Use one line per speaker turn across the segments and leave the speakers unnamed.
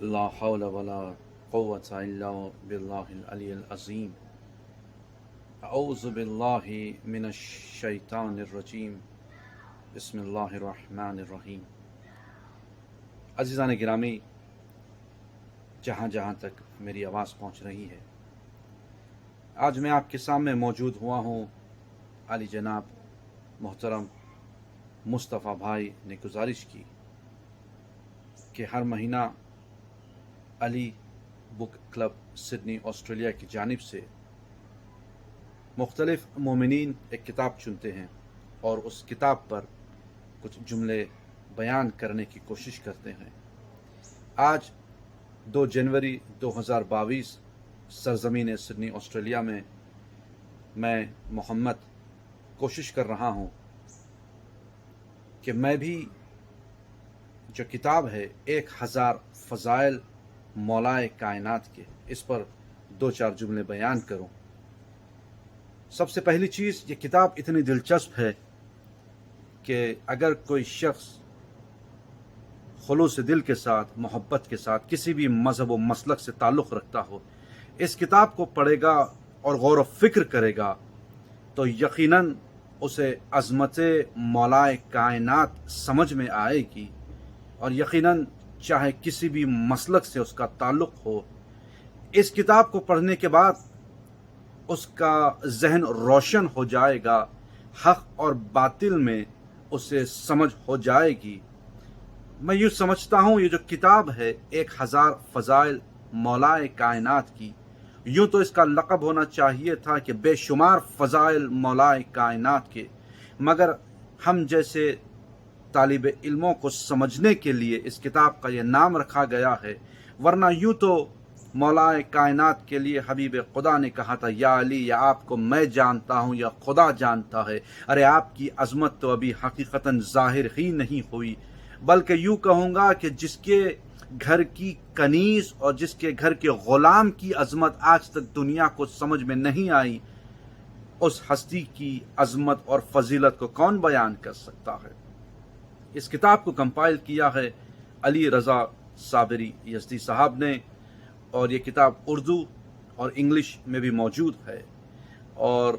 لا حول ولا قوة إلا بالله العلي العظيم اعوذ باللہ من الشیطان الرجیم بسم اللہ الرحمن الرحیم۔ عزیزان گرامی، جہاں جہاں تک میری آواز پہنچ رہی ہے، آج میں آپ کے سامنے موجود ہوا ہوں۔ علی جناب محترم مصطفیٰ بھائی نے گزارش کی کہ ہر مہینہ علی بک کلب سڈنی آسٹریلیا کی جانب سے مختلف مومنین ایک کتاب چنتے ہیں اور اس کتاب پر کچھ جملے بیان کرنے کی کوشش کرتے ہیں۔ آج 2 جنوری 2022 سرزمین سڈنی آسٹریلیا میں محمد کوشش کر رہا ہوں کہ میں بھی جو کتاب ہے 1000 فضائل مولائے کائنات کے، اس پر 2-4 جملے بیان کروں۔ سب سے پہلی چیز، یہ کتاب اتنی دلچسپ ہے کہ اگر کوئی شخص خلوص دل کے ساتھ، محبت کے ساتھ کسی بھی مذہب و مسلک سے تعلق رکھتا ہو، اس کتاب کو پڑھے گا اور غور و فکر کرے گا تو یقیناً اسے عظمت مولائے کائنات سمجھ میں آئے گی، اور یقیناً چاہے کسی بھی مسلک سے اس کا تعلق ہو، اس کتاب کو پڑھنے کے بعد اس کا ذہن روشن ہو جائے گا، حق اور باطل میں اسے سمجھ ہو جائے گی۔ میں یوں سمجھتا ہوں یہ جو کتاب ہے 1000 فضائل مولائے کائنات کی، یوں تو اس کا لقب ہونا چاہیے تھا کہ بے شمار فضائل مولائے کائنات کے، مگر ہم جیسے طالب علموں کو سمجھنے کے لیے اس کتاب کا یہ نام رکھا گیا ہے، ورنہ یوں تو مولائے کائنات کے لیے حبیب خدا نے کہا تھا، یا علی، یا آپ کو میں جانتا ہوں یا خدا جانتا ہے۔ ارے آپ کی عظمت تو ابھی حقیقتاً ظاہر ہی نہیں ہوئی، بلکہ یوں کہوں گا کہ جس کے گھر کی کنیز اور جس کے گھر کے غلام کی عظمت آج تک دنیا کو سمجھ میں نہیں آئی، اس ہستی کی عظمت اور فضیلت کو کون بیان کر سکتا ہے؟ اس کتاب کو کمپائل کیا ہے علی رضا صابری یزدی صاحب نے، اور یہ کتاب اردو اور انگلش میں بھی موجود ہے، اور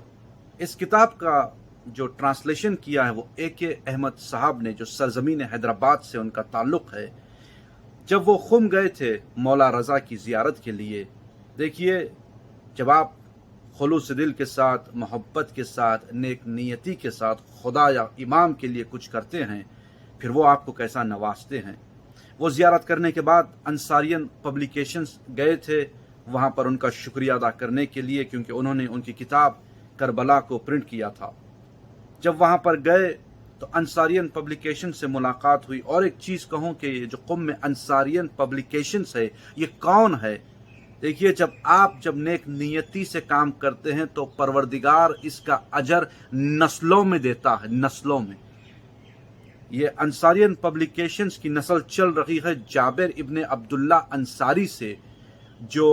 اس کتاب کا جو ٹرانسلیشن کیا ہے وہ AK احمد صاحب نے، جو سرزمین حیدرآباد سے ان کا تعلق ہے۔ جب وہ خم گئے تھے مولا رضا کی زیارت کے لیے، دیکھیے جب آپ خلوص دل کے ساتھ، محبت کے ساتھ، نیک نیتی کے ساتھ خدا یا امام کے لیے کچھ کرتے ہیں، پھر وہ آپ کو کیسا نوازتے ہیں۔ وہ زیارت کرنے کے بعد انصارین پبلیکیشنز گئے تھے وہاں پر ان کا شکریہ ادا کرنے کے لیے، کیونکہ انہوں نے ان کی کتاب کربلا کو پرنٹ کیا تھا۔ جب وہاں پر گئے تو انصارین پبلیکیشن سے ملاقات ہوئی، اور ایک چیز کہوں کہ یہ جو قم میں انصارین پبلیکیشنز ہے، یہ کون ہے؟ دیکھیے جب نیک نیتی سے کام کرتے ہیں تو پروردگار اس کا اجر نسلوں میں دیتا ہے، نسلوں میں۔ یہ انصارین پبلیکیشنز کی نسل چل رہی ہے جابر ابن عبداللہ انصاری سے، جو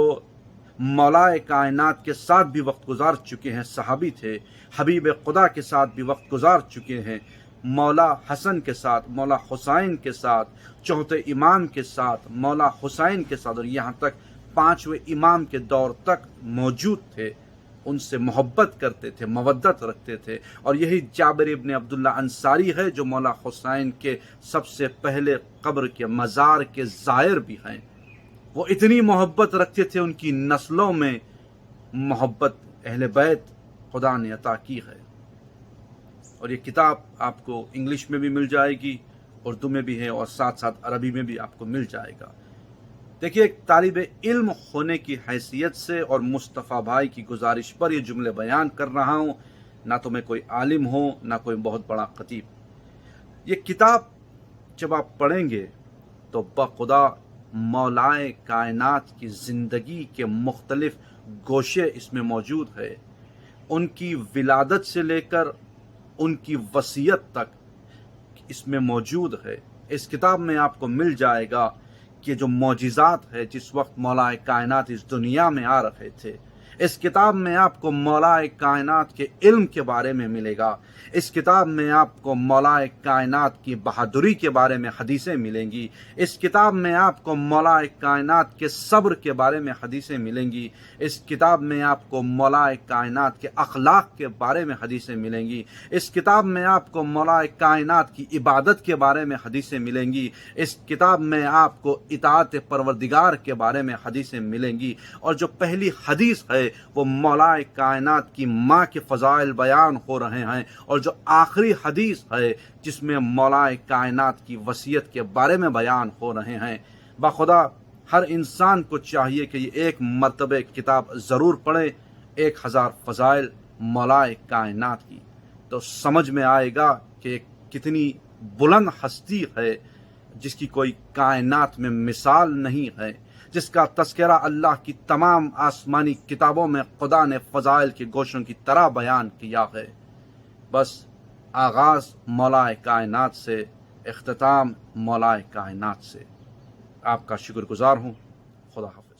مولائے کائنات کے ساتھ بھی وقت گزار چکے ہیں، صحابی تھے، حبیب خدا کے ساتھ بھی وقت گزار چکے ہیں، مولا حسن کے ساتھ، مولا حسین کے ساتھ، چوتھے امام کے ساتھ، مولا حسین کے ساتھ، اور یہاں تک 5ویں امام کے دور تک موجود تھے، ان سے محبت کرتے تھے، مودت رکھتے تھے، اور یہی جابر ابن عبداللہ انصاری ہے جو مولا حسین کے سب سے پہلے قبر کے مزار کے زائر بھی ہیں۔ وہ اتنی محبت رکھتے تھے، ان کی نسلوں میں محبت اہل بیت خدا نے عطا کی ہے۔ اور یہ کتاب آپ کو انگلش میں بھی مل جائے گی، اردو میں بھی ہے، اور ساتھ ساتھ عربی میں بھی آپ کو مل جائے گا۔ دیکھیے ایک طالب علم ہونے کی حیثیت سے اور مصطفیٰ بھائی کی گزارش پر یہ جملے بیان کر رہا ہوں، نہ تو میں کوئی عالم ہوں، نہ کوئی بہت بڑا خطیب۔ یہ کتاب جب آپ پڑھیں گے تو بخدا مولائے کائنات کی زندگی کے مختلف گوشے اس میں موجود ہے، ان کی ولادت سے لے کر ان کی وصیت تک اس میں موجود ہے۔ اس کتاب میں آپ کو مل جائے گا کہ جو معجزات ہے، جس وقت مولائے کائنات اس دنیا میں آ رہے تھے، اس کتاب میں آپ کو مولا کائنات کے علم کے بارے میں ملے گا. اس کتاب میں آپ کو مولا کائنات کی بہادری کے بارے میں حدیثیں ملیں گی. اس کتاب میں آپ کو مولا کائنات کے صبر کے بارے میں حدیثیں ملیں گی. اس کتاب میں آپ کو مولا کائنات کے اخلاق کے بارے میں حدیثیں ملیں گی. اس کتاب میں آپ کو مولا کائنات کی عبادت کے بارے میں حدیثیں ملیں گی. اس کتاب میں آپ کو اطاعت پروردگار کے بارے میں حدیثیں ملیں گی. اور جو پہلی حدیث ہے وہ مولا کائنات کی ماں کے فضائل بیان ہو رہے ہیں، اور جو آخری حدیث ہے جس میں مولا کائنات کی وصیت کے بارے میں بیان ہو رہے ہیں. بخدا ہر انسان کو چاہیے کہ یہ ایک مرتبہ کتاب ضرور پڑھے، 1000 فضائل مولا کائنات کی، تو سمجھ میں آئے گا کہ کتنی بلند ہستی ہے جس کی کوئی کائنات میں مثال نہیں ہے، جس کا تذکرہ اللہ کی تمام آسمانی کتابوں میں خدا نے فضائل کے گوشوں کی طرح بیان کیا ہے. بس آغاز مولا کائنات سے، اختتام مولا کائنات سے. آپ کا شکر گزار ہوں. خدا حافظ.